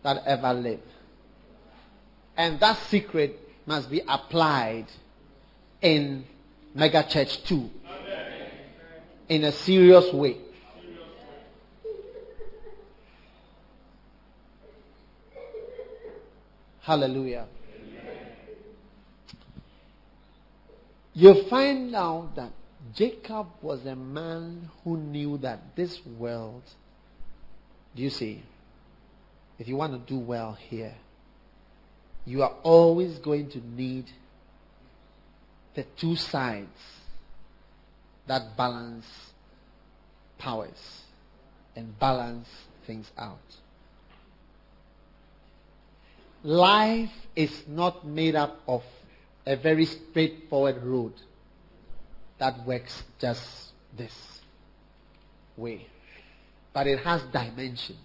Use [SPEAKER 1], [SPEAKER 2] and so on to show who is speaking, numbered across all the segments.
[SPEAKER 1] that ever lived. And that secret must be applied in Mega Church 2 in a serious way. Hallelujah. You find out that Jacob was a man who knew that this world, do you see, if you want to do well here, you are always going to need the two sides that balance powers and balance things out. Life is not made up of a very straightforward road that works just this way. But it has dimensions.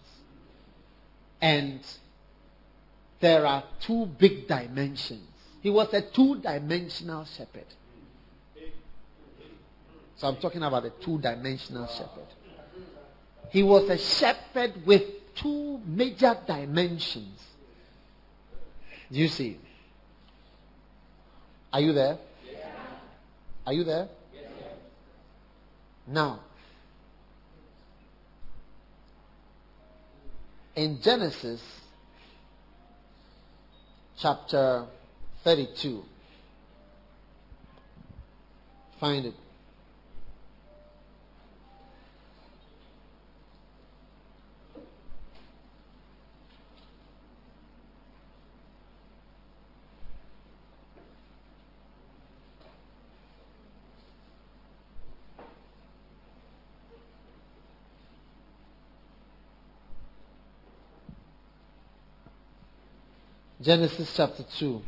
[SPEAKER 1] And there are two big dimensions. He was a two-dimensional shepherd. So I'm talking about a two-dimensional shepherd. He was a shepherd with two major dimensions. Do you see? Are you there? Yeah. Are you there? Yeah. Now, in Genesis chapter 32, find it. Genesis chapter 2.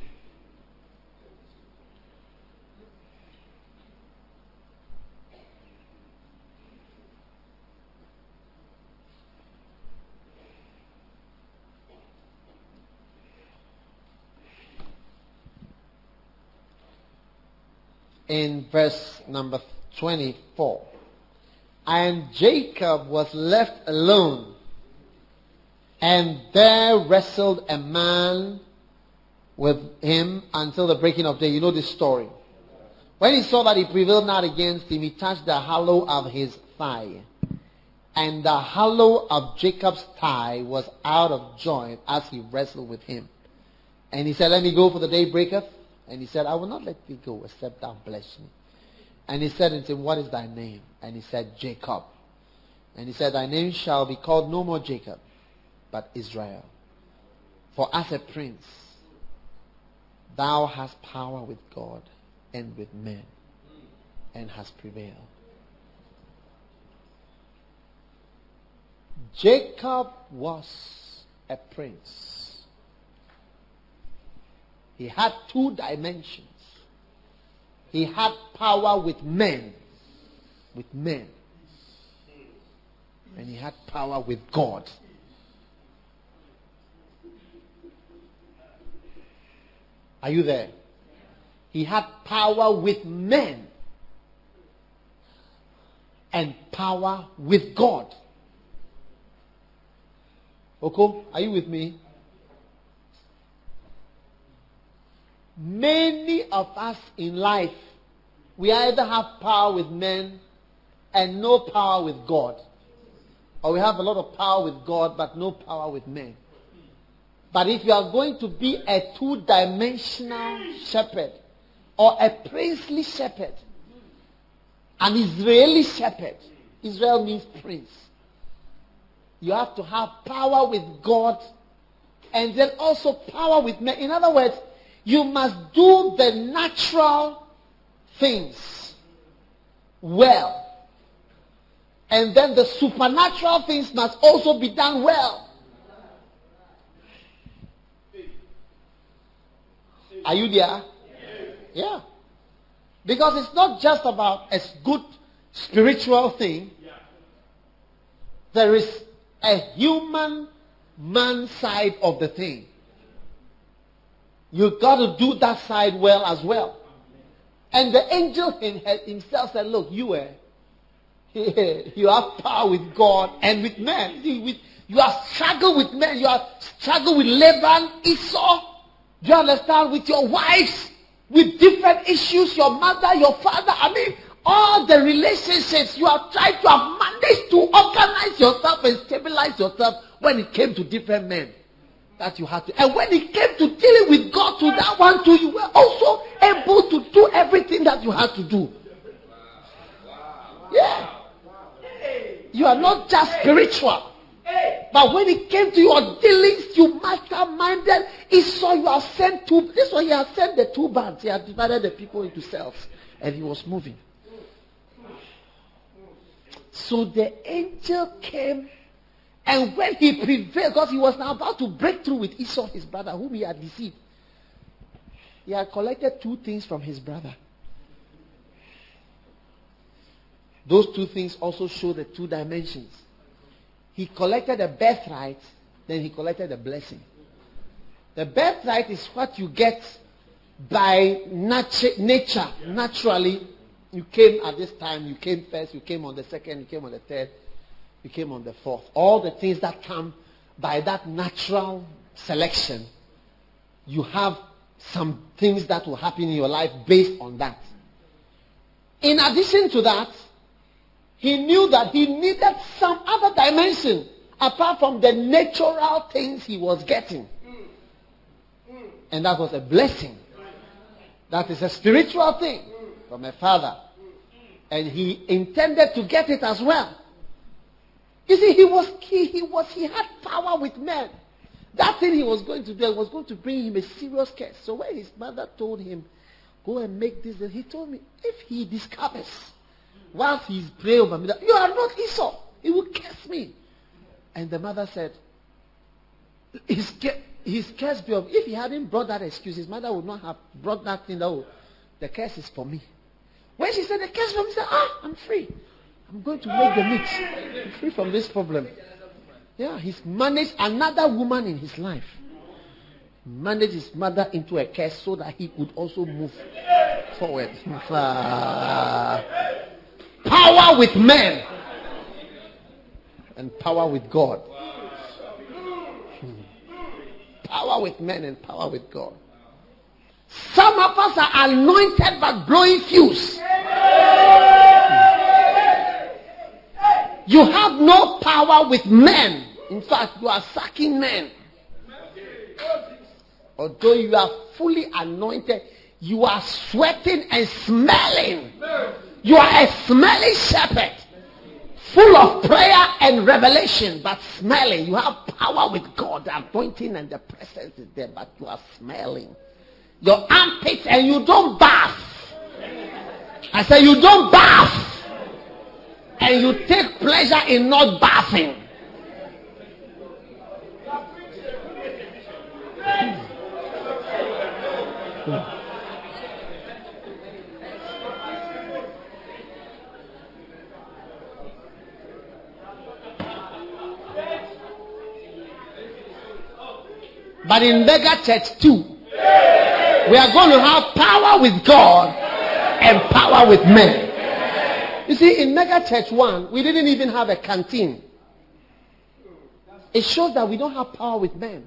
[SPEAKER 1] In verse number 24. And Jacob was left alone, and there wrestled a man with him until the breaking of day. You know this story. When he saw that he prevailed not against him, he touched the hollow of his thigh. And the hollow of Jacob's thigh was out of joint as he wrestled with him. And he said, let me go, for the day breaketh. And he said, I will not let thee go except thou bless me. And he said unto him, what is thy name? And he said, Jacob. And he said, thy name shall be called no more Jacob, but Israel. For as a prince, thou hast power with God and with men, and hast prevailed. Jacob was a prince. He had two dimensions. He had power with men. And he had power with God. Are you there? He had power with men and power with God. Okay? Are you with me? Many of us in life, we either have power with men and no power with God, or we have a lot of power with God but no power with men. But if you are going to be a two-dimensional shepherd or a princely shepherd, an Israeli shepherd, Israel means prince, you have to have power with God and then also power with men. In other words, you must do the natural things well. And then the supernatural things must also be done well. Are you there? Yeah. Because it's not just about a good spiritual thing. There is a human man side of the thing. You've got to do that side well as well. And the angel himself said, look, you have power with God and with men. You have struggled with men. You have struggled with Laban, Esau. Do you understand? With your wives, with different issues, your mother, your father. I mean, all the relationships you have tried to have managed to organize yourself and stabilize yourself when it came to different men that you had to. And when it came to dealing with God to that one too, you were also able to do everything that you had to do. Yeah. You are not just spiritual. But when it came to your dealings, you masterminded. Esau, you have sent two. This one, he has sent the two bands. He had divided the people into cells. And he was moving. So the angel came. And when he prevailed, because he was now about to break through with Esau, his brother, whom he had deceived. He had collected two things from his brother. Those two things also show the two dimensions. He collected a birthright, then he collected a blessing. The birthright is what you get by nature. Naturally, you came at this time, you came first, you came on the second, you came on the third, you came on the fourth. All the things that come by that natural selection, you have some things that will happen in your life based on that. In addition to that, he knew that he needed some other dimension apart from the natural things he was getting. And that was a blessing. That is a spiritual thing from a father. And he intended to get it as well. You see, he had power with men. That thing he was going to do was going to bring him a serious curse. So when his mother told him, go and make this, he told me, if he discovers whilst he's praying over me, you are not Esau, he will curse me. And the mother said, his curse be of, if he hadn't brought that excuse, his mother would not have brought that thing. Oh, the curse is for me. When she said the curse for me, he said, I'm free. I'm going to make the meat. I'm free from this problem. Yeah, he's managed another woman in his life. Managed his mother into a curse so that he could also move forward. Power with men and power with God. Power with men and power with God. Some of us are anointed but blowing fuse. You have no power with men. In fact, you are sucking men. Although you are fully anointed, you are sweating and smelling. You are a smelly shepherd, full of prayer and revelation, but smelling. You have power with God, the anointing and the presence is there, but you are smelling. Your armpits, and you don't bath. I say you don't bath. And you take pleasure in not bathing. But in mega church too, we are going to have power with God and power with men. You see, in mega church 1, we didn't even have a canteen. It shows that we don't have power with men.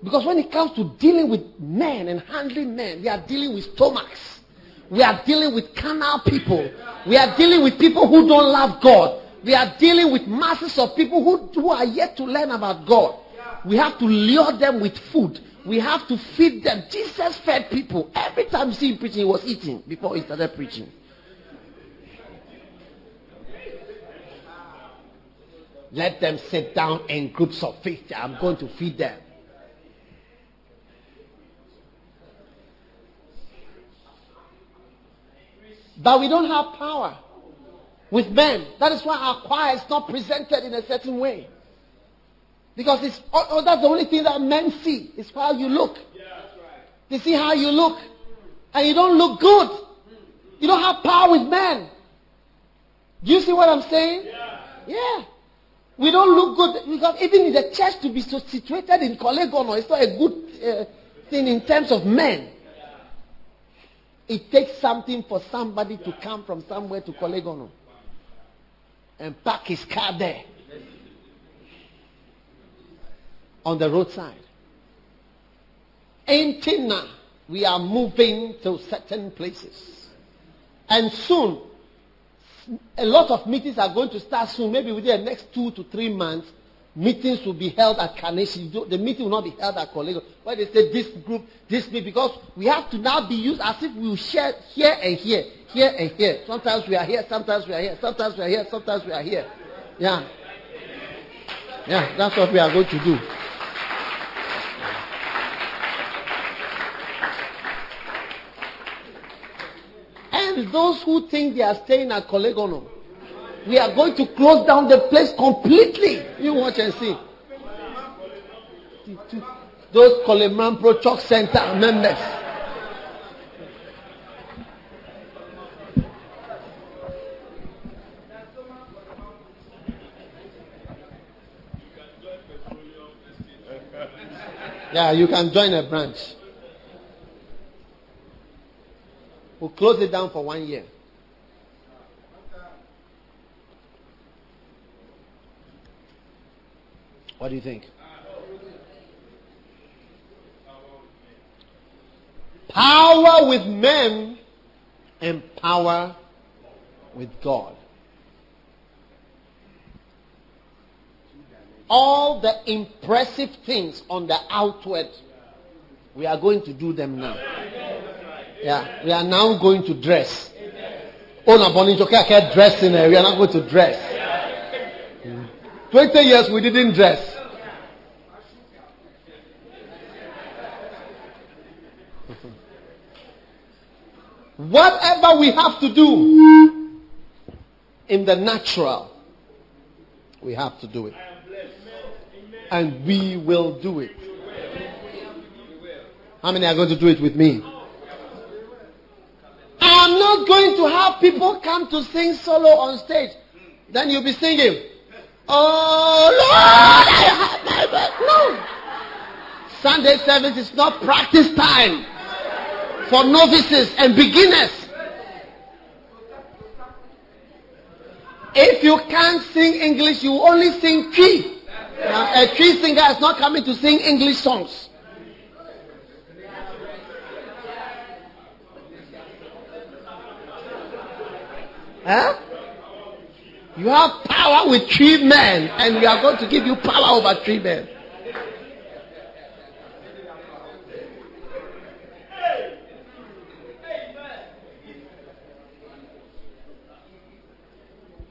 [SPEAKER 1] Because when it comes to dealing with men and handling men, we are dealing with stomachs. We are dealing with carnal people. We are dealing with people who don't love God. We are dealing with masses of people who are yet to learn about God. We have to lure them with food. We have to feed them. Jesus fed people. Every time you see him preaching, he was eating before he started preaching. Let them sit down in groups of 50. I'm going to feed them. But we don't have power with men. That is why our choir is not presented in a certain way. Because that's the only thing that men see. Is how you look. They see how you look. And you don't look good. You don't have power with men. Do you see what I'm saying? Yeah. We don't look good. Because even in the church to be so situated in Kolegono, it's not a good thing in terms of men. It takes something for somebody to come from somewhere to Kolegono and park his car there. on the roadside. Now, we are moving to certain places. And soon, a lot of meetings are going to start soon. Maybe within the next 2 to 3 months, meetings will be held at Carnation. The meeting will not be held at Colego. Why they say this group, this meeting, because we have to now be used as if we will share here and here, here and here. Sometimes we are here, sometimes we are here, sometimes we are here, sometimes we are here. Yeah. Yeah, that's what we are going to do. And those who think they are staying at Kolegono, we are going to close down the place completely. You watch and see. Those Coleman Pro Chalk Center members. Yeah, you can join a branch. We'll close it down for 1 year. What do you think? Power with men and power with God. All the impressive things on the outward, we are going to do them now. Yeah, we are now going to dress. Oh, no, okay, dressing. We are not going to dress. 20 years we didn't dress. Whatever we have to do in the natural, we have to do it. And we will do it. How many are going to do it with me? I'm not going to have people come to sing solo on stage. Then you'll be singing, "Oh Lord, I have my back." No. Sunday service is not practice time for novices and beginners. If you can't sing English, you only sing tree. Now, a tree singer is not coming to sing English songs. Huh? You have power with tree men, and we are going to give you power over tree men.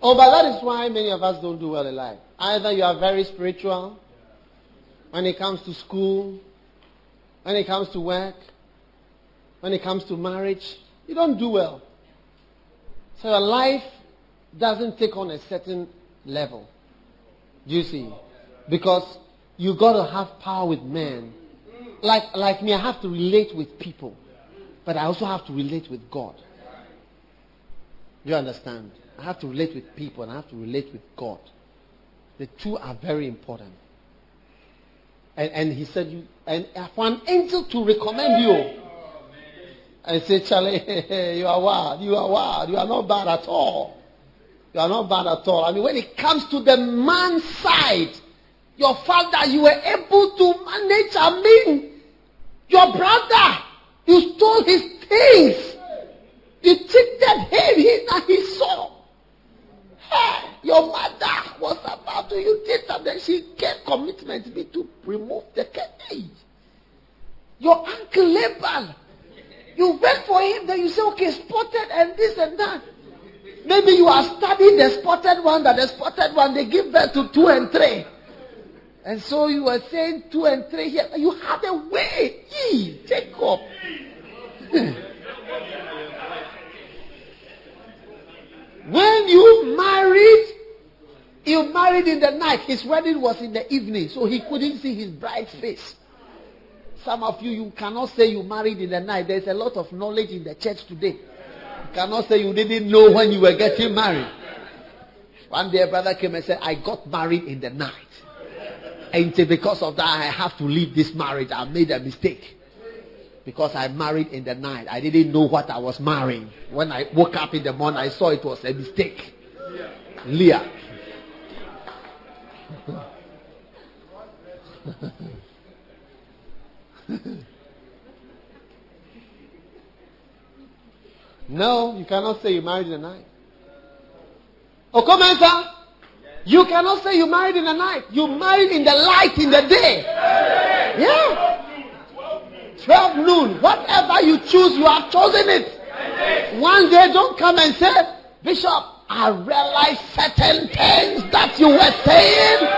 [SPEAKER 1] Oh, but that is why many of us don't do well in life. Either you are very spiritual when it comes to school, when it comes to work, when it comes to marriage, you don't do well. So your life doesn't take on a certain level. Do you see? Because you got to have power with men. Like me, I have to relate with people. But I also have to relate with God. Do you understand? I have to relate with people and I have to relate with God. The two are very important. And he said, for an angel to recommend you, and say, "Charlie, you are wild. You are wild. You are not bad at all. You are not bad at all." I mean, when it comes to the man's side, your father, you were able to manage. I mean, your brother, you stole his things. You cheated him. He saw. Hey, your mother was about to. You did something. She gave commitment to remove the cage. Your uncle Laban. You wait for him, then you say, "Okay, spotted and this and that." Maybe you are studying the spotted one, that the spotted one, they give birth to 2 and 3. And so you were saying 2 and 3 here. You had a way. Jacob. When you married in the night. His wedding was in the evening, so he couldn't see his bride's face. Some of you cannot say you married in the night. There's a lot of knowledge in the church today. You cannot say you didn't know when you were getting married. One day a brother came and said, "I got married in the night. And because of that, I have to leave this marriage. I made a mistake. Because I married in the night. I didn't know what I was marrying. When I woke up in the morning, I saw it was a mistake." Leah. No, you cannot say you married in the night. Oh, commenter, you cannot say you married in the night. You married in the light in the day. Yeah. 12 noon. Whatever you choose, you have chosen it. One day, don't come and say, Bishop, I realized certain things that you were saying.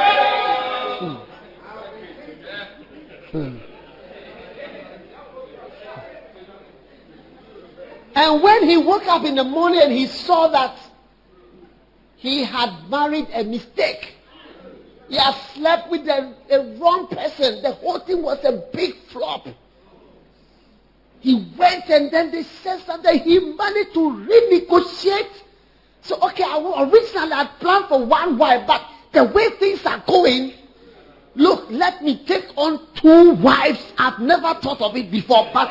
[SPEAKER 1] And when he woke up in the morning and he saw that he had married a mistake, he had slept with a wrong person, the whole thing was a big flop. He went and then they said something, he managed to renegotiate. So, okay, originally I had planned for one wife, but the way things are going, look, let me take on 2 wives. I've never thought of it before, but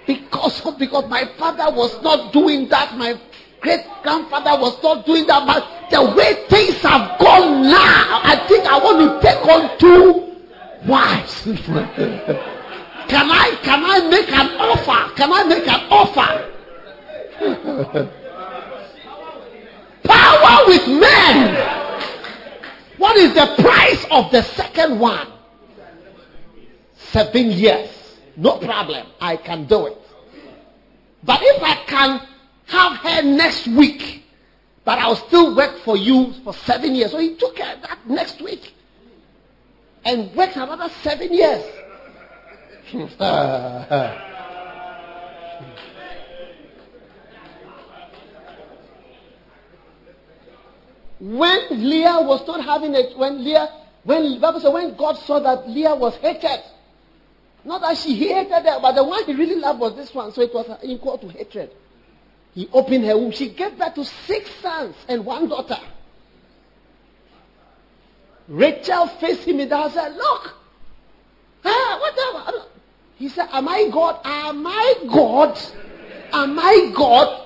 [SPEAKER 1] because my father was not doing that, my great-grandfather was not doing that, but the way things have gone now, I think I want to take on 2 wives. Can I make an offer? Can I make an offer? Power with men. What is the price of the second one? 7 years. No problem. I can do it. But if I can have her next week, but I'll still work for you for 7 years. So he took her that next week and worked another 7 years. When Leah was not having it, when Bible said when God saw that Leah was hated, not that she hated her, but the one he really loved was this one, so it was equal to hatred. He opened her womb. She gave birth to 6 sons and 1 daughter. Rachel faced him in the house and said, look, whatever. He said, am I God? Am I God? Am I God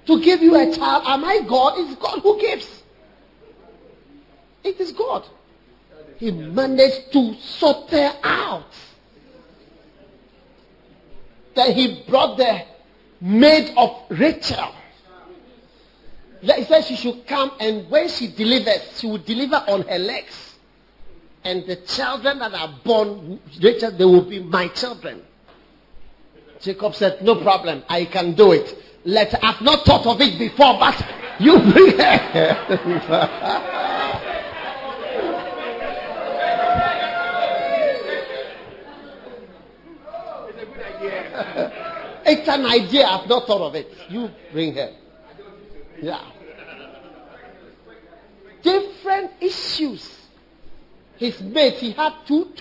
[SPEAKER 1] to give you a child? Am I God? It's God who gives. It is God. He managed to sort her out. Then he brought the maid of Rachel. He said she should come, and when she delivers, she will deliver on her legs. And the children that are born, Rachel, they will be my children. Jacob said, no problem, I can do it. I've not thought of it before, but you bring her. It's an idea. I've not thought of it. You bring her. Yeah. Different issues. His mates, he had two,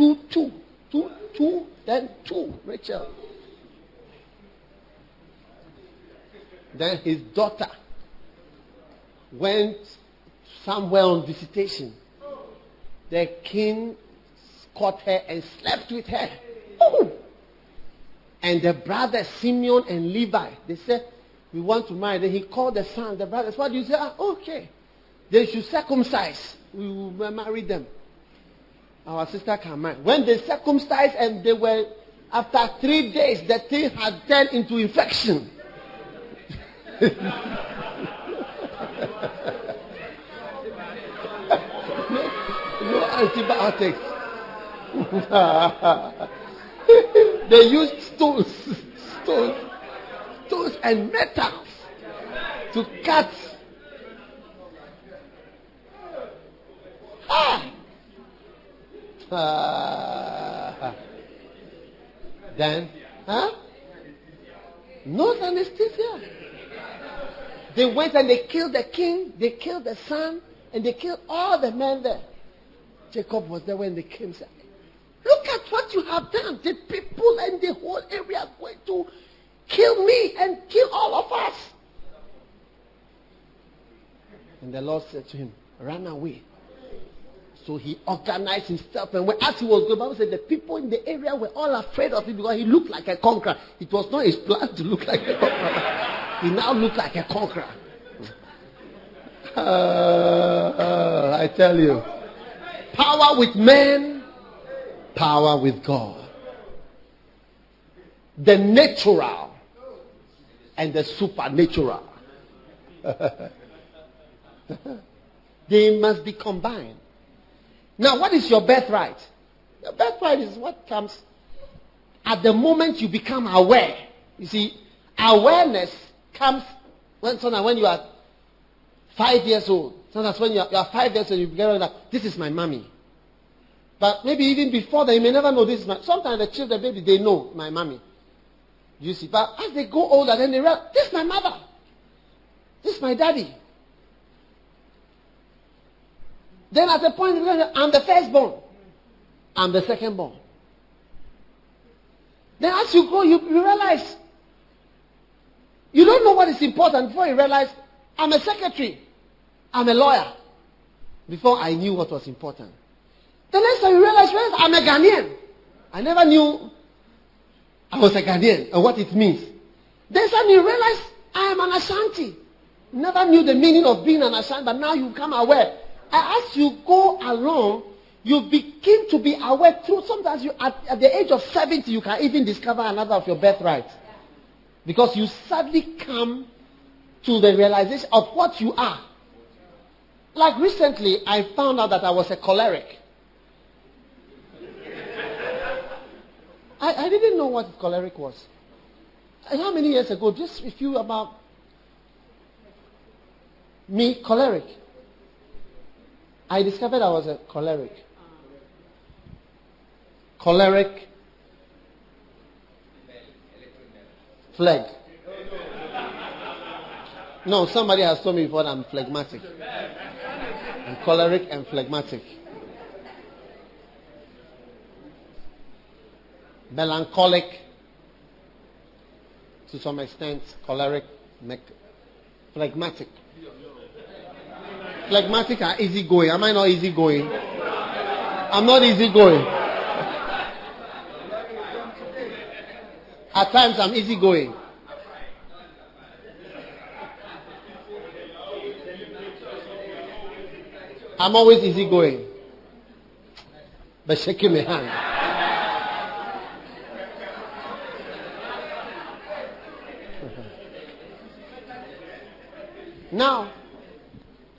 [SPEAKER 1] then 2, Rachel. Then his daughter went somewhere on visitation. The king caught her and slept with her. Oh! And the brothers, Simeon and Levi, they said, we want to marry. Then he called the sons, the brothers. What do you say? Okay. They should circumcise. We will marry them. Our sister can marry. When they circumcised and they were, after 3 days, the thing had turned into infection. No antibiotics. They used stones and metals to cut. Then, no anesthesia. They went and they killed the king, they killed the son, and they killed all the men there. Jacob was there when they came and said, look at what you have done. The people and the whole area are going to kill me and kill all of us. And the Lord said to him, run away. So he organized himself, and as he was going, the Bible said the people in the area were all afraid of him because he looked like a conqueror. It was not his plan to look like a conqueror. He now looked like a conqueror. I tell you, Power with men, power with God. The natural and the supernatural. They must be combined. Now, what is your birthright? Your birthright is what comes at the moment you become aware. You see, awareness comes when you are 5 years old. Sometimes when you are 5 years old, you get that this is my mommy. But maybe even before that, you may never know this is my. Sometimes the children, maybe they know my mommy. You see, but as they go older, then they realize this is my mother. This is my daddy. Then at the point, I'm the firstborn. I'm the secondborn. Then as you grow, you realize you don't know what is important before you realize I'm a secretary. I'm a lawyer. Before I knew what was important. The next time you realize I'm a Ghanaian. I never knew I was a Ghanaian and what it means. Then suddenly you realize I am an Ashanti. Never knew the meaning of being an Ashanti, but now you become aware. And as you go along, you begin to be aware through. Sometimes you, at the age of 70, you can even discover another of your birthright. Because you suddenly come to the realization of what you are. Like recently, I found out that I was a choleric. I didn't know what choleric was. And how many years ago, just a few about me, choleric. I discovered I was a choleric. Choleric. Phleg. No, somebody has told me before that I'm phlegmatic. I'm choleric and phlegmatic. Melancholic to some extent, choleric, phlegmatic. Phlegmatic are easygoing. Am I not easygoing? I'm not easygoing. At times I'm easygoing. I'm always easygoing. But shaking my hand. Now,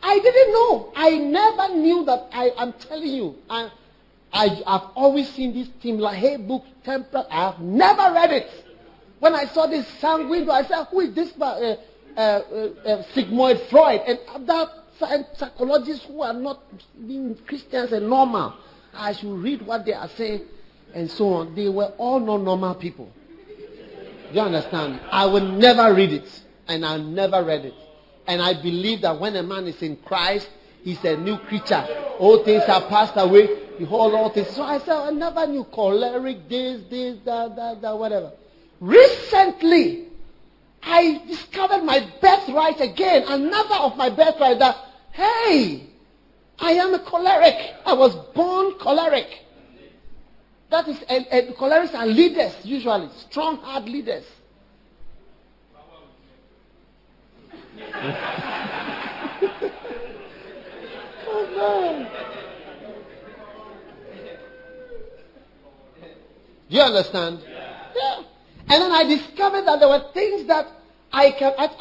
[SPEAKER 1] I didn't know. I never knew that. I'm telling you. I've always seen this Timlahay book, Temple. I have never read it. When I saw this sanguine, I said, who is this Sigmund Freud? And other psychologists who are not being Christians and normal. I should read what they are saying and so on. They were all not normal people. Do you understand? I will never read it. And I never read it. And I believe that when a man is in Christ, he's a new creature. All things are passed away. Behold, all things. So I said, I never knew choleric, this, that, whatever. Recently, I discovered my birthright again. Another of my birthright that, hey, I am a choleric. I was born choleric. That is, and cholerics are leaders, usually. Strong-hard leaders. Oh man. Do you understand? Yeah. And then I discovered that there were things that I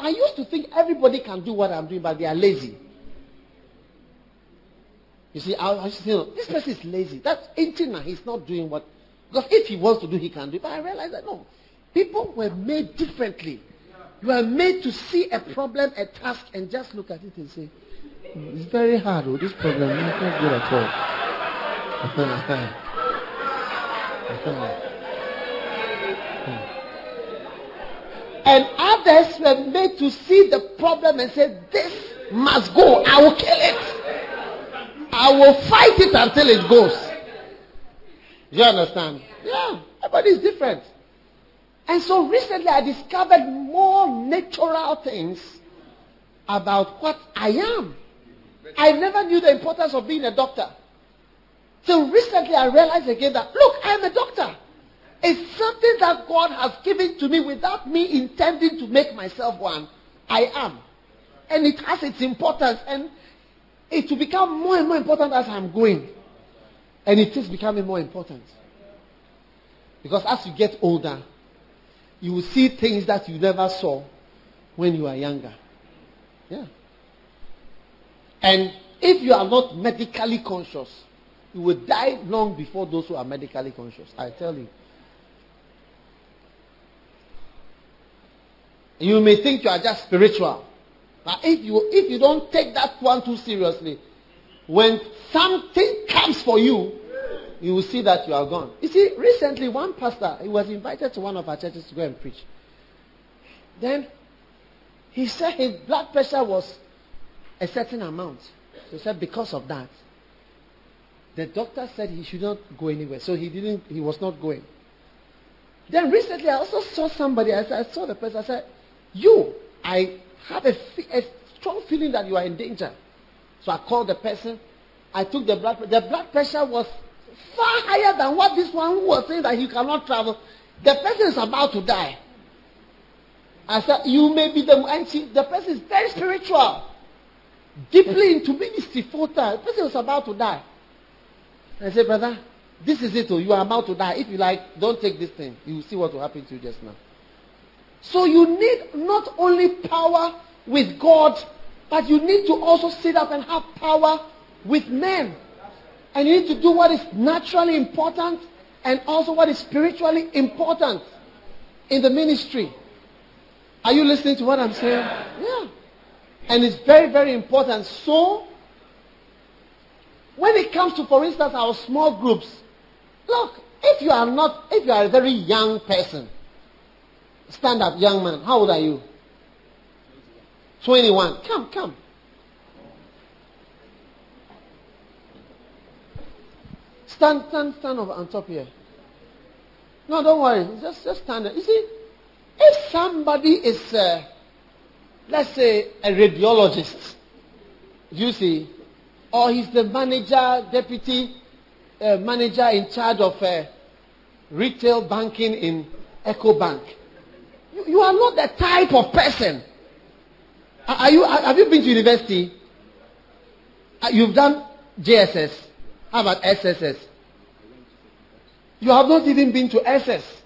[SPEAKER 1] used to think everybody can do what I'm doing, but they are lazy. You see, I used to think, this person is lazy. That's 18 now. He's not doing what. Because if he wants to do, he can do it. But I realized that no. People were made differently. You are made to see a problem, a task, and just look at it and say, it's very hard, oh, this problem is not good at all. And others were made to see the problem and say, this must go. I will kill it. I will fight it until it goes. Do you understand? Yeah, everybody is different. And so recently I discovered more natural things about what I am. I never knew the importance of being a doctor. So recently I realized again that, look, I am a doctor. It's something that God has given to me without me intending to make myself one. I am. And it has its importance. And it will become more and more important as I'm going. And it is becoming more important. Because as you get older, you will see things that you never saw when you are younger. Yeah. And if you are not medically conscious, you will die long before those who are medically conscious. I tell you. You may think you are just spiritual. But if you don't take that one too seriously, when something comes for you, you will see that you are gone. You see, recently one pastor, he was invited to one of our churches to go and preach. Then he said his blood pressure was a certain amount. So he said because of that, the doctor said he should not go anywhere. So he was not going. Then recently I also saw somebody, I saw the person, I said, I have a strong feeling that you are in danger. So I called the person, I took the blood pressure was far higher than what this one who was saying that he cannot travel. The person is about to die. I said, you may be the person is very spiritual, deeply into ministry full time. The person was about to die. I said, brother, this is it. You are about to die. If you like, don't take this thing. You will see what will happen to you just now. So you need not only power with God, but you need to also sit up and have power with men. And you need to do what is naturally important and also what is spiritually important in the ministry. Are you listening to what I'm saying? Yeah. And it's very, very important. So, when it comes to, for instance, our small groups, look, if you are a very young person, stand up, young man. How old are you? 21. Come. Stand on top here. No, don't worry. Just stand there. You see, if somebody is, let's say, a radiologist, you see, or he's the deputy manager in charge of retail banking in EcoBank, you are not the type of person. Have you been to university? You've done JSS. How about SSS? You have not even been to SS.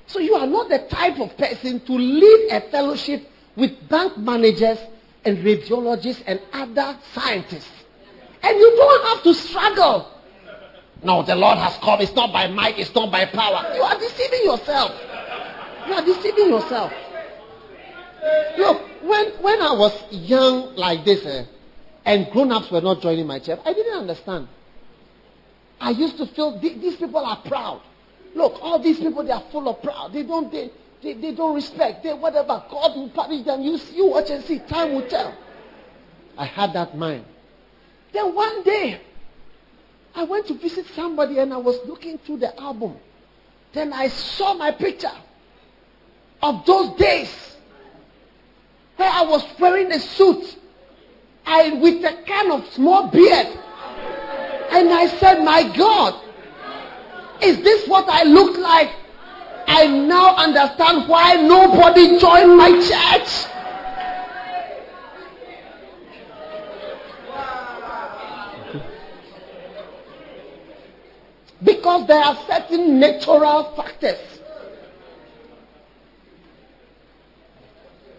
[SPEAKER 1] So you are not the type of person to lead a fellowship with bank managers and radiologists and other scientists. And you don't have to struggle. No, the Lord has come. It's not by might, it's not by power. You are deceiving yourself. You are deceiving yourself. Look, when I was young like this, and grown-ups were not joining my church, I didn't understand. I used to feel these people are proud. Look, all these people, they are full of pride. They don't respect. Whatever. God will punish them. You watch and see. Time will tell. I had that mind. Then one day, I went to visit somebody and I was looking through the album. Then I saw my picture of those days where I was wearing a suit with a kind of small beard. And I said, my God, is this what I look like? I now understand why nobody joined my church. Because there are certain natural factors.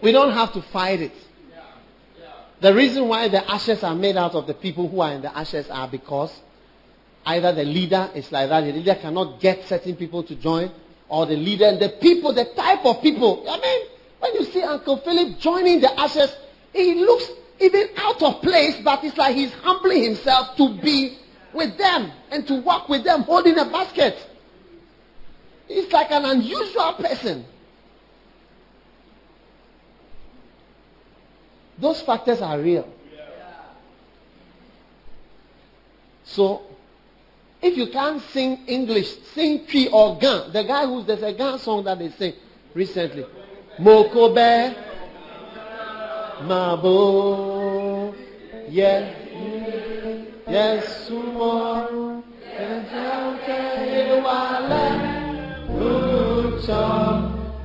[SPEAKER 1] We don't have to fight it. The reason why the ashes are made out of the people who are in the ashes are because either the leader is like that, the leader cannot get certain people to join, or the leader and the people, the type of people. I mean, when you see Uncle Philip joining the ashes, he looks even out of place, but it's like he's humbling himself to be with them and to walk with them holding a basket. He's like an unusual person. Those factors are real. So, if you can't sing English, sing Twi or Gan. There's a Gan song that they sing recently. Mokobe, Mabo, yes, yes, sumo,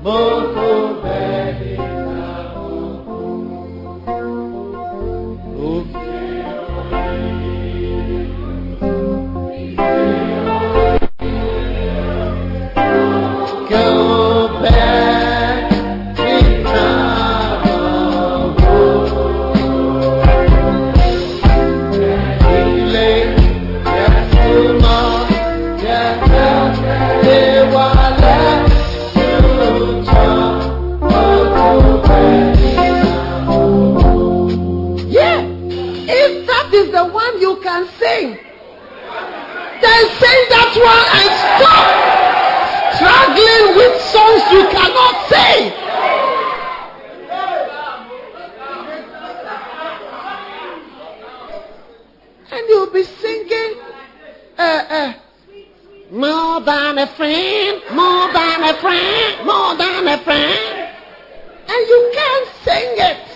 [SPEAKER 1] Mokobe. that one and stop struggling with songs you cannot sing. And you'll be singing more than a friend, more than a friend, more than a friend. And you can't sing it.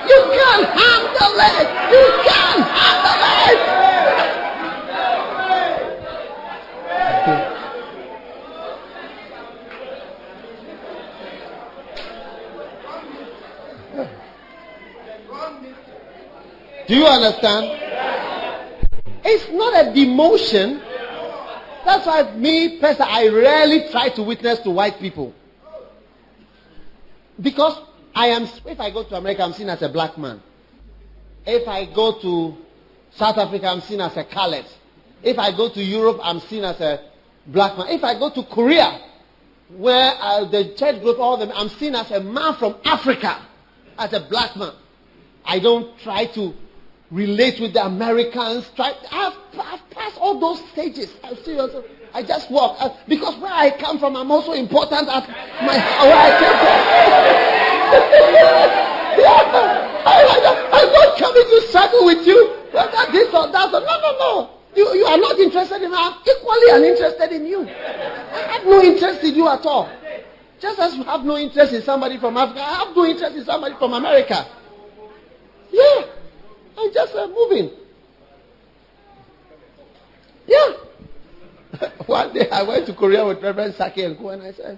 [SPEAKER 1] You can't handle it. You can't handle it. Do you understand? It's not a demotion. That's why me personally, I rarely try to witness to white people. Because if I go to America, I'm seen as a black man. If I go to South Africa, I'm seen as a colored. If I go to Europe, I'm seen as a black man. If I go to Korea, where the church group, all of them, I'm seen as a man from Africa, as a black man. I don't try to relate with the Americans. I've passed all those stages. I just walk because where I come from, I'm also important at where I came from. I'm not coming to struggle with you. Whether this or that. No. You are not interested in me. I'm equally uninterested in you. I have no interest in you at all. Just as you have no interest in somebody from Africa, I have no interest in somebody from America. Yeah. I'm just moving. Yeah. One day I went to Korea with Reverend Saki and go, and I said,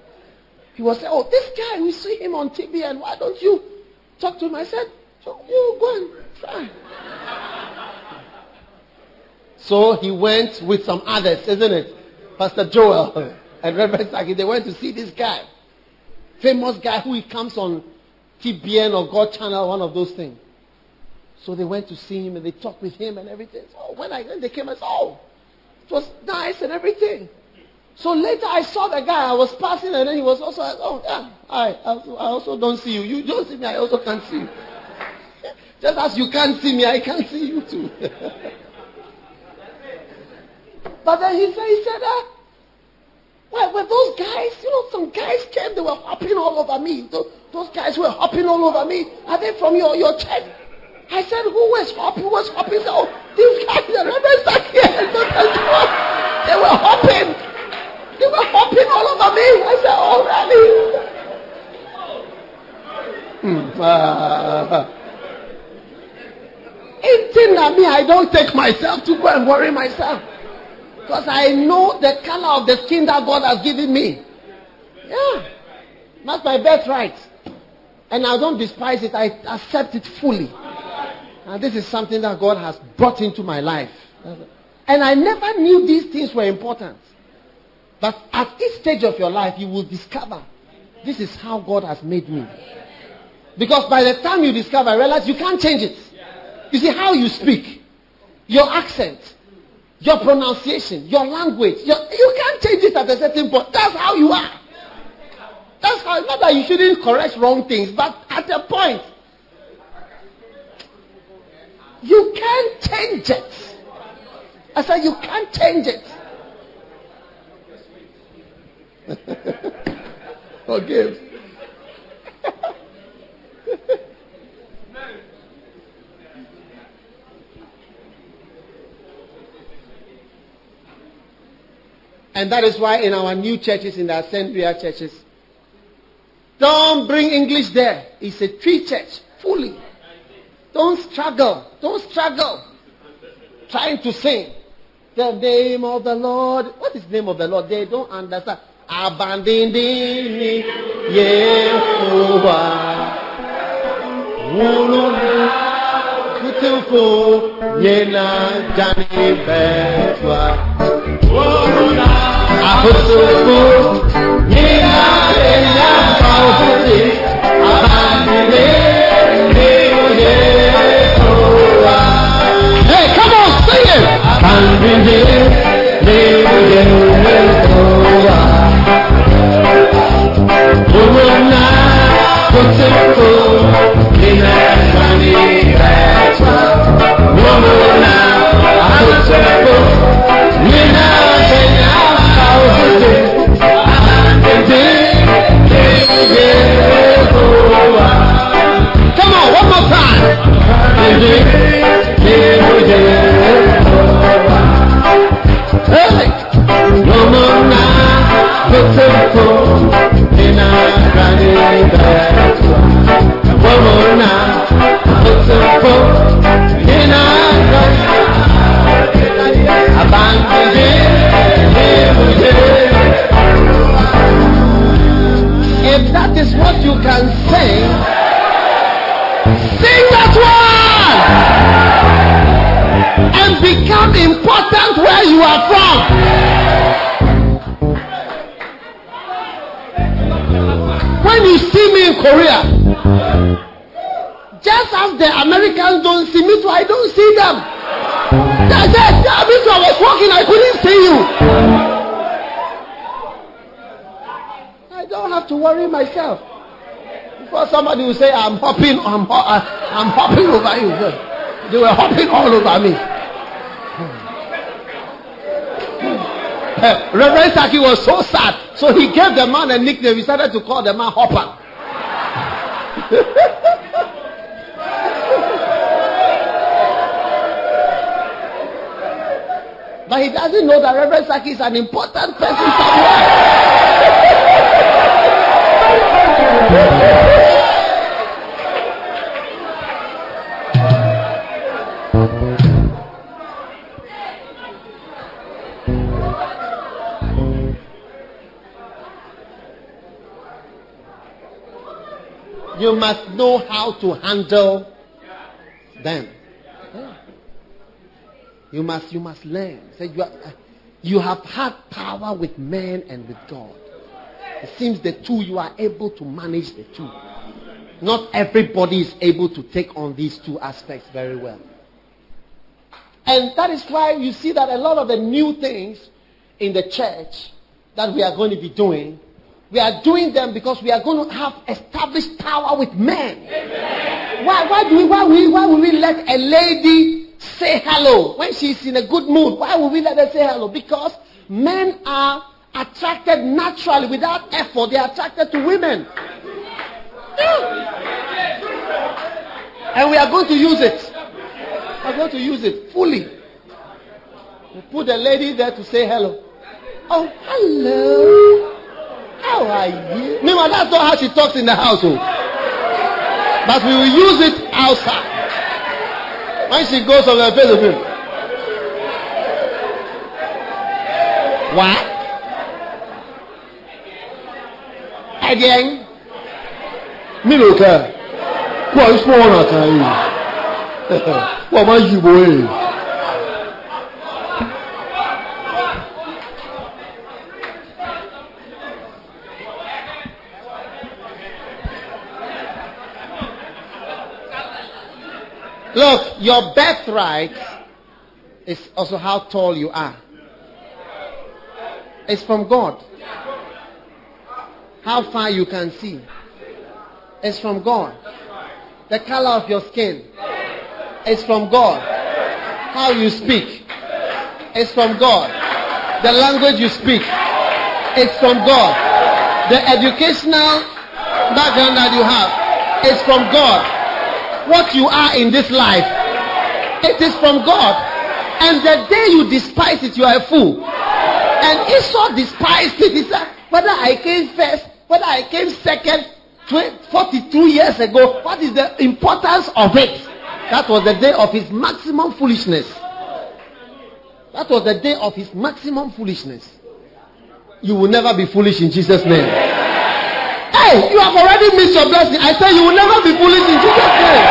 [SPEAKER 1] he was saying, oh, this guy, we see him on TV, and why don't you talk to him? I said, so you go and try. So he went with some others, isn't it? Pastor Joel and Reverend Saki, they went to see this guy. Famous guy who he comes on TBN or God Channel, one of those things. So they went to see him and they talked with him and everything. So when they came, I said, oh, it was nice and everything. So later I saw the guy, I was passing and then he was also, oh yeah, I also don't see you. You don't see me, I also can't see you. Just as you can't see me, I can't see you too. But then he said, well, were those guys, some guys came, they were hopping all over me. Those guys were hopping all over me. Are they from your church? I said, who was hopping? Who was hopping? Oh, these guys, the Reverend Saki, they were hopping. They were hopping all over me. I said, oh, really? Anything that me, I don't take myself to go and worry myself. Because I know the color of the skin that God has given me. Yeah. That's my birthright. And I don't despise it. I accept it fully. And this is something that God has brought into my life. And I never knew these things were important. But at each stage of your life, you will discover this is how God has made me. Because by the time you discover, realize you can't change it. You see how you speak, your accent, your pronunciation, your language, you can't change it at a certain point. That's how you are. That's how, not that you shouldn't correct wrong things, but at a point, you can't change it. I said you can't change it. Forgive. And that is why in our new churches, in the Assembly churches, don't bring English there. It's a tree church, fully. Don't struggle. Don't struggle. Trying to sing the name of the Lord. What is the name of the Lord? They don't understand. Abandoning Yehovah. Beautiful. Yena Jani Betwa. Apostle. Yena Yena Pausi. Abandoning Yehovah. Hey, come on, sing it. Abandoning Yehovah. Woman now, Sing that one! And become important where you are from. When you see me in Korea, just as the Americans don't see me, so I don't see them. I said, I was walking, I couldn't see you. I don't have to worry myself. Before somebody will say, I'm hopping over you. They were hopping all over me. Reverend Saki was so sad, so he gave the man a nickname. He started to call the man Hopper. But he doesn't know that Reverend Saki is an important person somewhere. You must know how to handle them. You must learn. Say you have had power with men and with God. It seems the two, you are able to manage the two. Not everybody is able to take on these two aspects very well. And that is why you see that a lot of the new things in the church that we are going to be doing, we are doing them because we are going to have established power with men. Why will we let a lady say hello when she's in a good mood? Why will we let her say hello? Because men are attracted naturally without effort. They are attracted to women. And we are going to use it. We are going to use it fully. We put a lady there to say hello. Oh, hello. How are you? Meanwhile, that's not how she talks in the household. But we will use it outside. When she goes on the face of him. What? Again? Me no care. What is wrong with you? What am you boy? Look, your birthright is also how tall you are. It's from God. How far you can see. It's from God. The color of your skin is from God. How you speak is from God. The language you speak is from God. The educational background that you have is from God. What you are in this life, it is from God. And the day you despise it, you are a fool. And Esau despised it. He said, whether I came first, whether I came second, 42 years ago, what is the importance of it? That was the day of his maximum foolishness. That was the day of his maximum foolishness. You will never be foolish in Jesus' name. Hey, you have already missed your blessing. I say you will never be foolish in Jesus' name.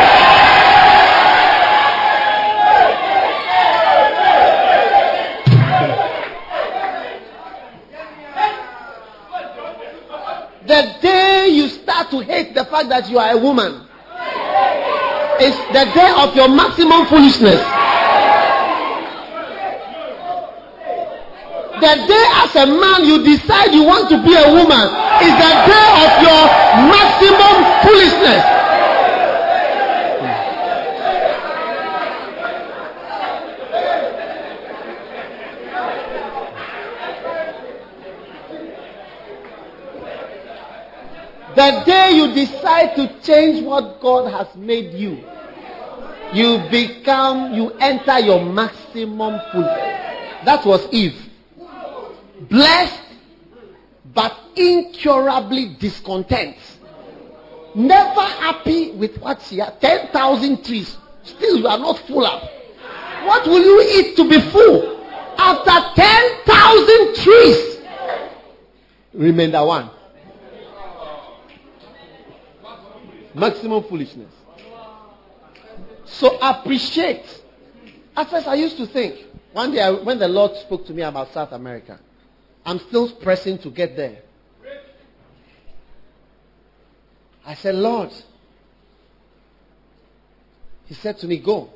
[SPEAKER 1] The day you start to hate the fact that you are a woman is the day of your maximum foolishness. The day as a man you decide you want to be a woman is the day of your maximum foolishness. The day you decide to change what God has made you, you enter your maximum foolishness. That was Eve. Blessed but incurably discontent, never happy with what she had. 10,000 trees, still you are not full up. What will you eat to be full? After 10,000 trees, remainder one. Maximum foolishness. So appreciate. At first I used to think, one day when the Lord spoke to me about South America, I'm still pressing to get there. I said, Lord, he said to me, go.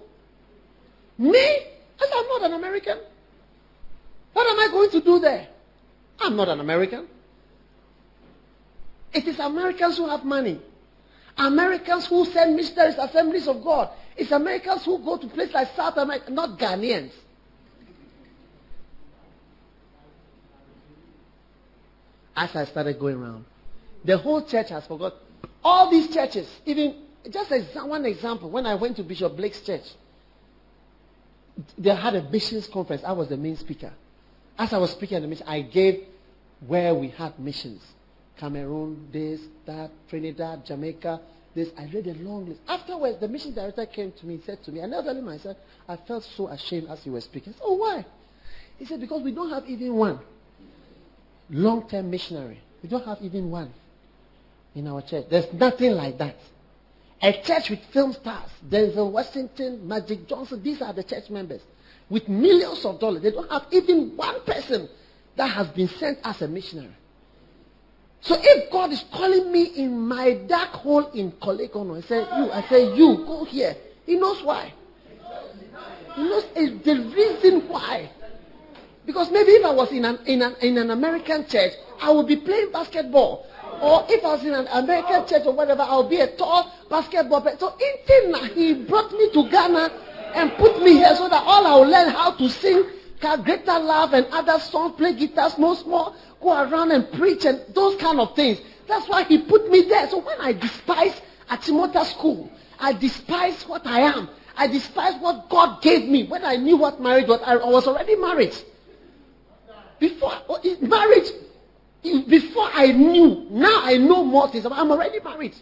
[SPEAKER 1] Me? I said, I'm not an American. What am I going to do there? I'm not an American. It is Americans who have money. Americans who send missionaries, assemblies of God. It's Americans who go to places like South America, not Ghanaians. As I started going around, the whole church has forgot. All these churches, even, just one example, when I went to Bishop Blake's church, they had a missions conference. I was the main speaker. As I was speaking at the mission, I gave where we had missions. Cameroon, this, that, Trinidad, Jamaica, this. I read a long list. Afterwards, the mission director came to me and said to me, I never told him myself, I felt so ashamed as you were speaking. I said, oh, why? He said, because we don't have even one long-term missionary. We don't have even one in our church. There's nothing like that. A church with film stars, Denzel Washington, Magic Johnson, these are the church members. With millions of dollars. They don't have even one person that has been sent as a missionary. So if God is calling me in my dark hole in Kolegono, I say, you, go here. He knows why. He knows the reason why. Because maybe if I was in an American church, I would be playing basketball. Or if I was in an American church or whatever, I would be a tall basketball player. So he brought me to Ghana and put me here so that all I will learn how to sing Greater Love and other songs, play guitar, small, go around and preach and those kind of things. That's why he put me there. So when I despise Achimota School, I despise what I am. I despise what God gave me. When I knew what marriage was, I was already married. Before I knew, now I know more things. I'm already married.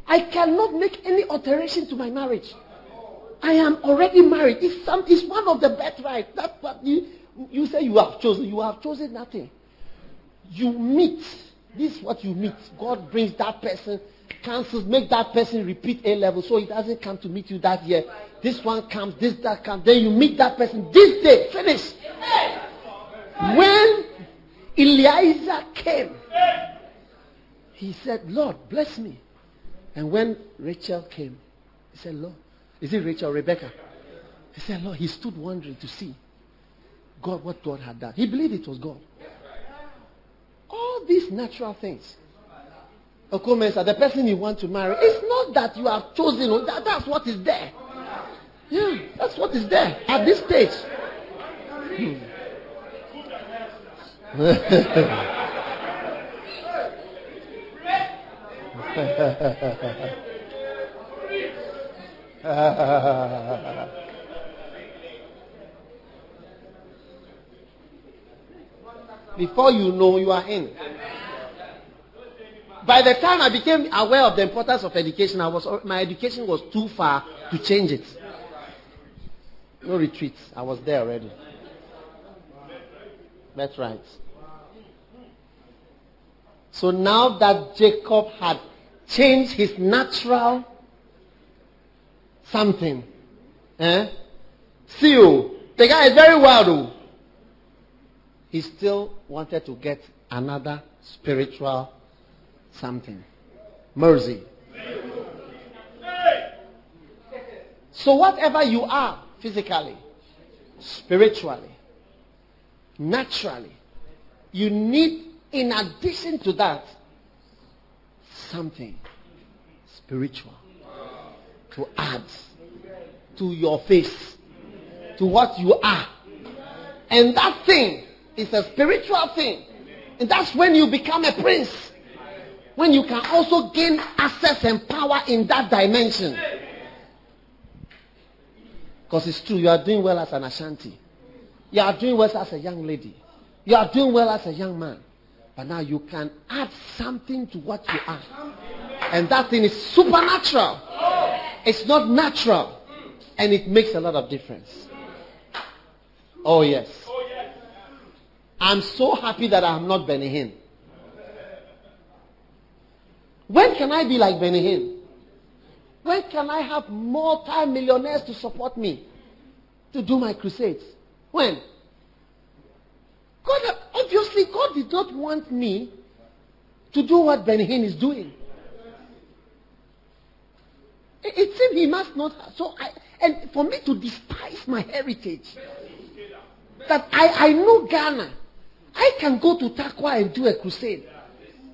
[SPEAKER 1] I cannot make any alteration to my marriage. I am already married. It's one of the birthrights. That's what you say you have chosen. You have chosen nothing. You meet. This is what you meet. God brings that person, cancels, make that person repeat A level so he doesn't come to meet you that year. This one comes, that comes. Then you meet that person this day. Finish. When Eliezer came, he said, Lord, bless me. And when Rachel came, he said, Lord, is it Rachel or Rebecca? He said, Lord, he stood wondering to see God, what God had done. He believed it was God. All these natural things. Okomensa, the person you want to marry, it's not that you have chosen, that's what is there. Yeah, that's what is there at this stage. Before you know, you are in. By the time I became aware of the importance of education, my education was too far to change it. No retreats. I was there already. That's right. So now that Jacob had changed his natural something, see you, the guy is very wild. He still wanted to get another spiritual something. Mercy. So whatever you are physically, spiritually, naturally, you need, in addition to that, something spiritual to add to your face, to what you are. And that thing is a spiritual thing. And that's when you become a prince. When you can also gain access and power in that dimension. Because it's true, you are doing well as an Ashanti. You are doing well as a young lady. You are doing well as a young man. But now you can add something to what you are. And that thing is supernatural. It's not natural. And it makes a lot of difference. Oh yes. I'm so happy that I'm not Benny Hinn. When can I be like Benny Hinn? When can I have multi-millionaires to support me to do my crusades? When? Obviously, God did not want me to do what Benny Hinn is doing. It seemed he must not. And for me to despise my heritage, that I know Ghana, I can go to Takwa and do a crusade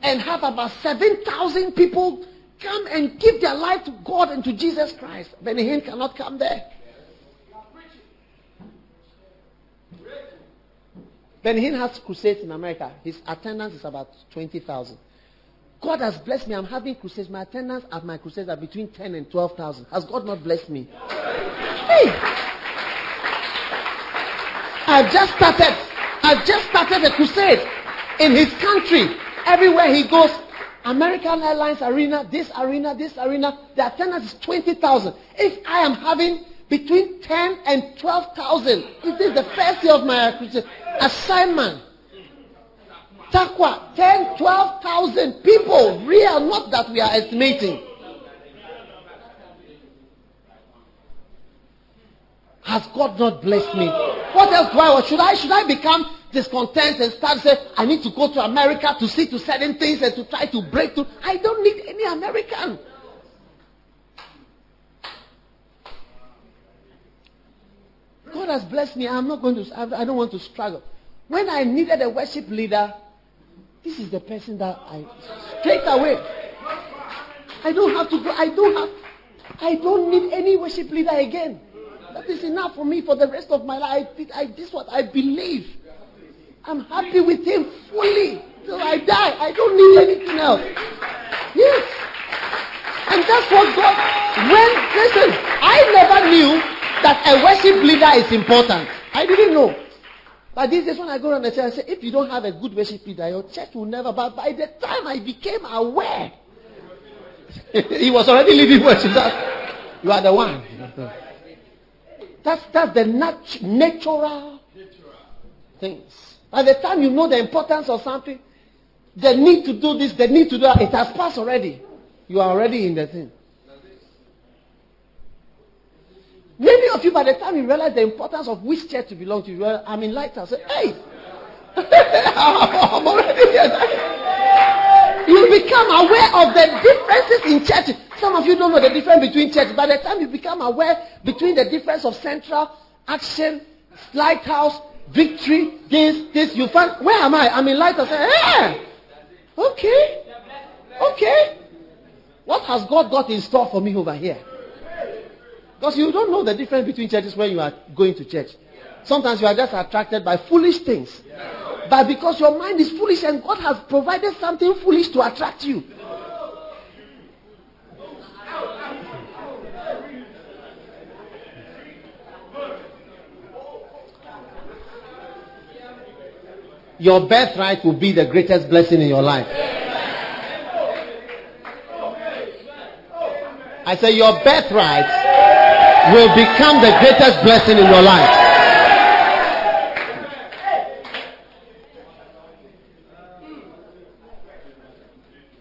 [SPEAKER 1] and have about 7,000 people come and give their life to God and to Jesus Christ. Benny Hinn cannot come there. Benny Hinn has crusades in America. His attendance is about 20,000. God has blessed me. I'm having crusades. My attendance at my crusades are between 10 and 12,000. Has God not blessed me? Hey! I've just started a crusade in his country. Everywhere he goes, American Airlines arena, this arena, the attendance is 20,000. If I am having between 10 and 12,000, it is the first year of my crusade assignment. Takwa, 10, 12,000 people, real, not that we are estimating. Has God not blessed me? What else do I want? Should I become discontent and start saying, I need to go to America to see to certain things and to try to break through? I don't need any American. God has blessed me. I don't want to struggle. When I needed a worship leader, this is the person that straight away. I don't have to go. I don't need any worship leader again. That is enough for me for the rest of my life. This is what I believe. I'm happy with him fully till I die. I don't need anything else. Yes. And that's what God, listen, I never knew that a worship leader is important. I didn't know. But these days when I go around the church, I say, if you don't have a good worship leader, your church will never. But by the time I became aware, he was already leading worship. You are the one. That's the natural things. By the time you know the importance of something, the need to do this, the need to do that, it has passed already. You are already in the thing. Many of you, by the time you realize the importance of which church to belong to, I'm in Lighthouse. Say, hey, I'm already here. You become aware of the differences in churches. Some of you don't know the difference between churches. By the time you become aware between the difference of Central, Action, Lighthouse, Victory, this, you find, where am I? I'm in Lighthouse. Say, hey, okay. What has God got in store for me over here? Because you don't know the difference between churches when you are going to church. Sometimes you are just attracted by foolish things. But because your mind is foolish and God has provided something foolish to attract you. Your birthright will be the greatest blessing in your life. I say your birthright will become the greatest blessing in your life.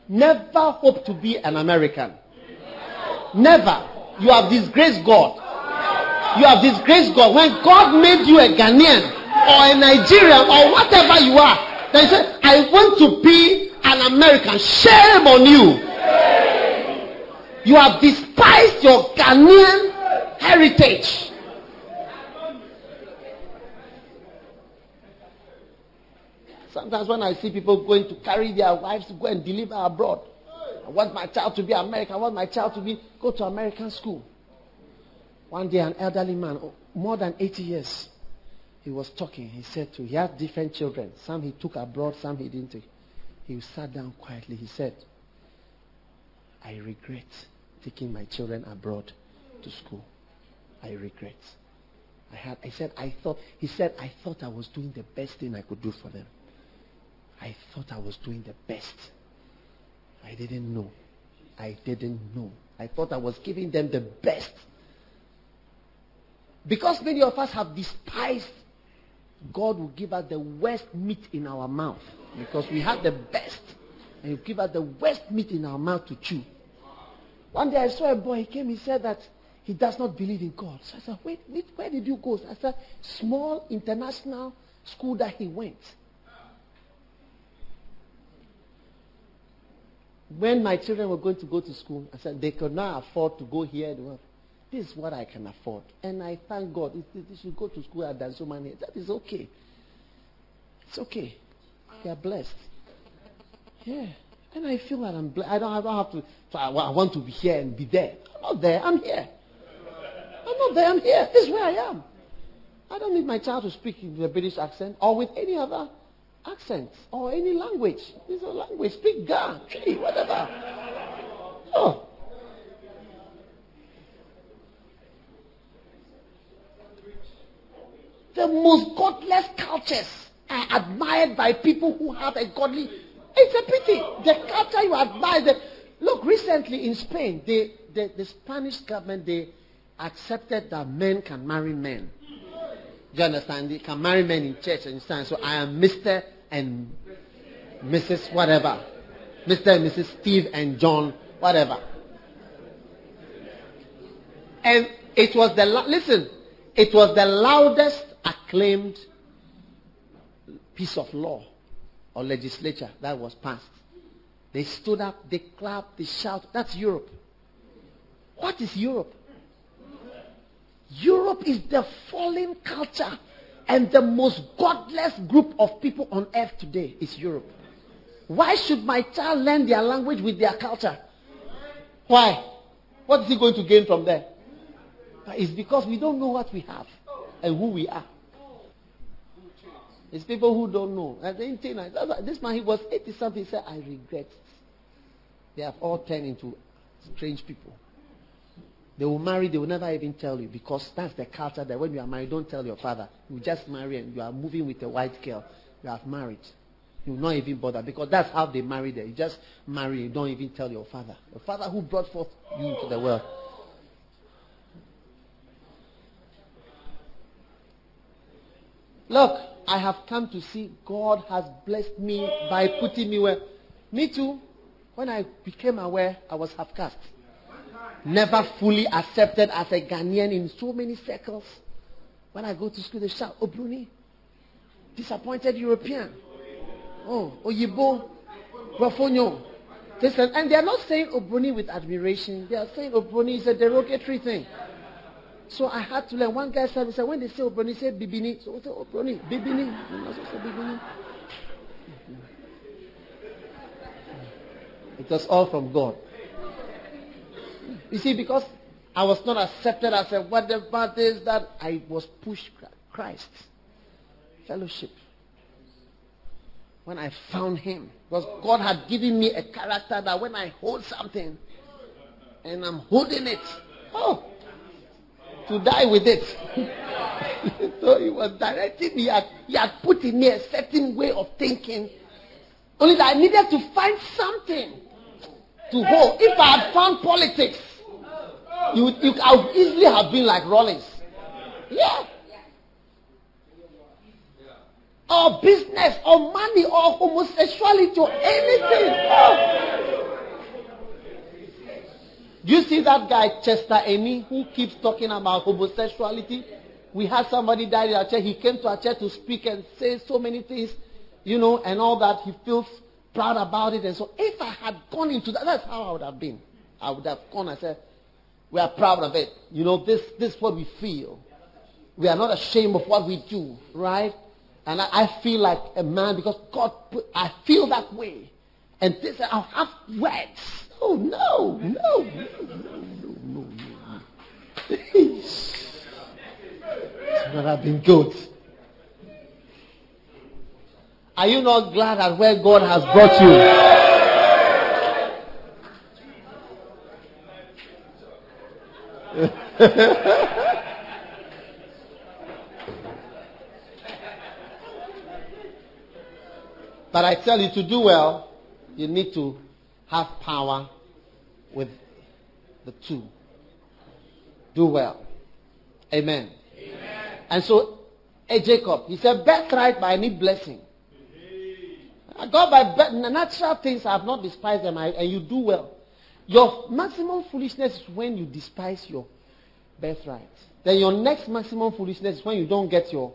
[SPEAKER 1] Never hope to be an American. Never. You have disgraced God. You have disgraced God. When God made you a Ghanaian or a Nigerian or whatever you are, they say, I want to be an American. Shame on you. You have despised your Ghanaian heritage. Sometimes when I see people going to carry their wives to go and deliver abroad, I want my child to be American. I want my child to go to American school. One day an elderly man, more than 80 years, he was talking. He said he had different children. Some he took abroad, some he didn't take. He sat down quietly. He said, I regret taking my children abroad to school. I regret. He said I thought I was doing the best thing I could do for them. I thought I was doing the best. I didn't know. I thought I was giving them the best. Because many of us have despised, God will give us the worst meat in our mouth. Because we had the best. And He will give us the worst meat in our mouth to chew. One day I saw a boy, he came, he said that he does not believe in God. So I said, wait, where did you go? I said, small international school that he went. When my children were going to go to school, I said, they could not afford to go here. This is what I can afford. And I thank God. They should go to school at that so many. That is okay. It's okay. They are blessed. Yeah. And I feel that I'm blessed. I don't have to. So I want to be here and be there. I'm not there. I'm here. I'm not there. I'm here. This is where I am. I don't need my child to speak with a British accent or with any other accent or any language. This is a language. Speak Ga, Tree, whatever. Oh. The most godless cultures are admired by people who have a godly. It's a pity. The culture you admire. Look, recently in Spain, the Spanish government, they accepted that men can marry men. Do you understand? They can marry men in church and stand. So I am Mr. and Mrs. whatever. Mr. and Mrs. Steve and John, whatever. And it was it was the loudest acclaimed piece of law or legislature that was passed. They stood up, they clapped, they shouted. That's Europe. What is Europe? Europe is the fallen culture, and the most godless group of people on earth today is Europe. Why should my child learn their language with their culture? Why? What is he going to gain from there? It's because we don't know what we have and who we are. It's people who don't know. This man, he was 80-something. He said, I regret it. They have all turned into strange people. They will marry, they will never even tell you, because that's the culture that when you are married, don't tell your father. You just marry and you are moving with a white girl. You have married. You will not even bother, because that's how they marry there. You just marry, you don't even tell your father. Your father who brought forth you into the world. Look, I have come to see God has blessed me by putting me where. Me too. When I became aware, I was half caste. Never fully accepted as a Ghanaian in so many circles. When I go to school, they shout, Obroni, disappointed European. Oh, Oyibo, Rafonyo. And they are not saying Obroni with admiration. They are saying Obroni is a derogatory thing. So I had to learn. One guy said, when they say Obroni, say Bibini. So I say Obroni, Bibini. You must say Bibini. It was all from God. You see, because I was not accepted as a whatever this, that, I was pushed Christ. Fellowship. When I found him, because God had given me a character that when I hold something, and I'm holding it, to die with it. So he was directing me. He had put in me a certain way of thinking. Only that I needed to find something to hold. If I had found politics, I would easily have been like Rollins. Yeah. Or business, or money, or homosexuality, or anything. Do you see that guy, Chester Amy, who keeps talking about homosexuality? We had somebody die in our church. He came to our church to speak and say so many things, and all that. He feels proud about it. And so if I had gone into that, that's how I would have been. I would have gone and said, we are proud of it. This is what we feel. We are not ashamed of what we do, right? And I feel like a man because God I feel that way. And this, I'll have words. Oh, no. It's would have been good. Are you not glad at where God has brought you? But I tell you, to do well, you need to have power with the two. Do well. Amen. And so, Jacob, he said, birthright by any blessing. God by natural things I have not despised them, and you do well. Your maximum foolishness is when you despise your birthright. Then your next maximum foolishness is when you don't get your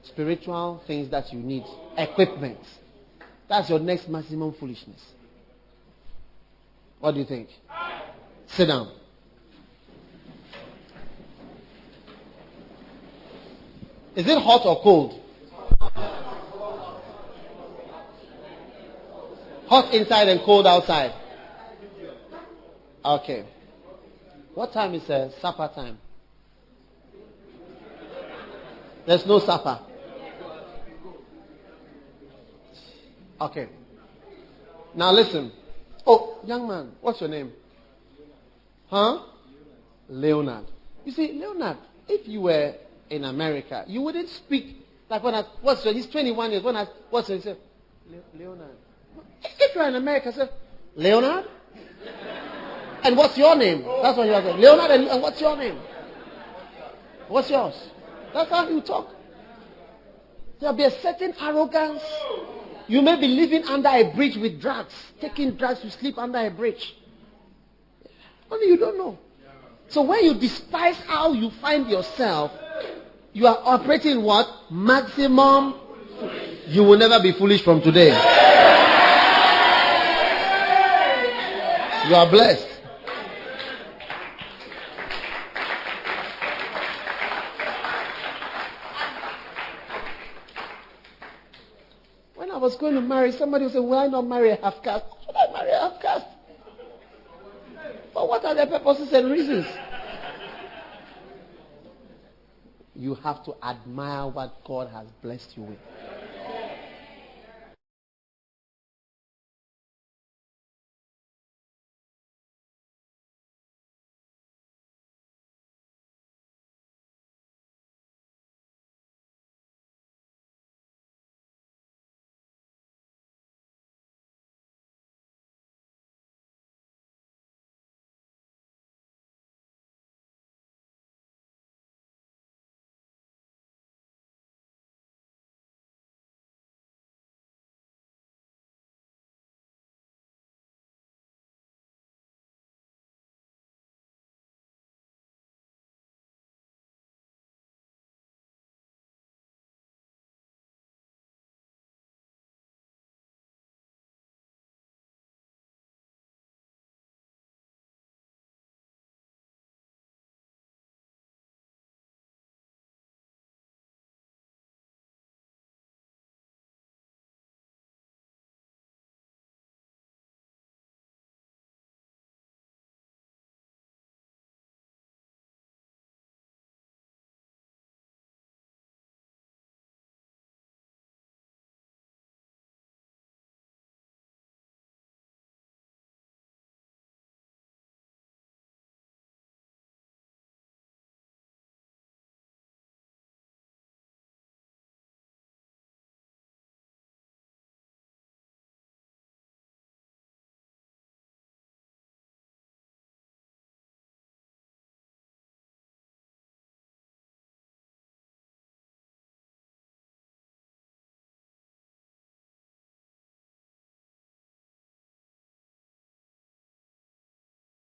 [SPEAKER 1] spiritual things that you need. Equipment. That's your next maximum foolishness. What do you think? Sit down. Is it hot or cold? Hot inside and cold outside. Okay. What time is supper time? There's no supper. Okay. Now listen. Oh, young man, what's your name? Huh? Leonard. You see, Leonard, if you were in America, you wouldn't speak like he's 21 years. What's your name? Leonard. If you're in America, say, Leonard? And what's your name? That's what you are saying. Leonard, and what's your name? What's yours? That's how you talk. There'll be a certain arrogance. You may be living under a bridge with drugs, taking drugs to sleep under a bridge. Only you don't know. So when you despise how you find yourself, you are operating what? Maximum. You will never be foolish from today. You are blessed. When I was going to marry, somebody would say, why not marry a half caste? Why should I marry a half caste? But what are the purposes and reasons? You have to admire what God has blessed you with.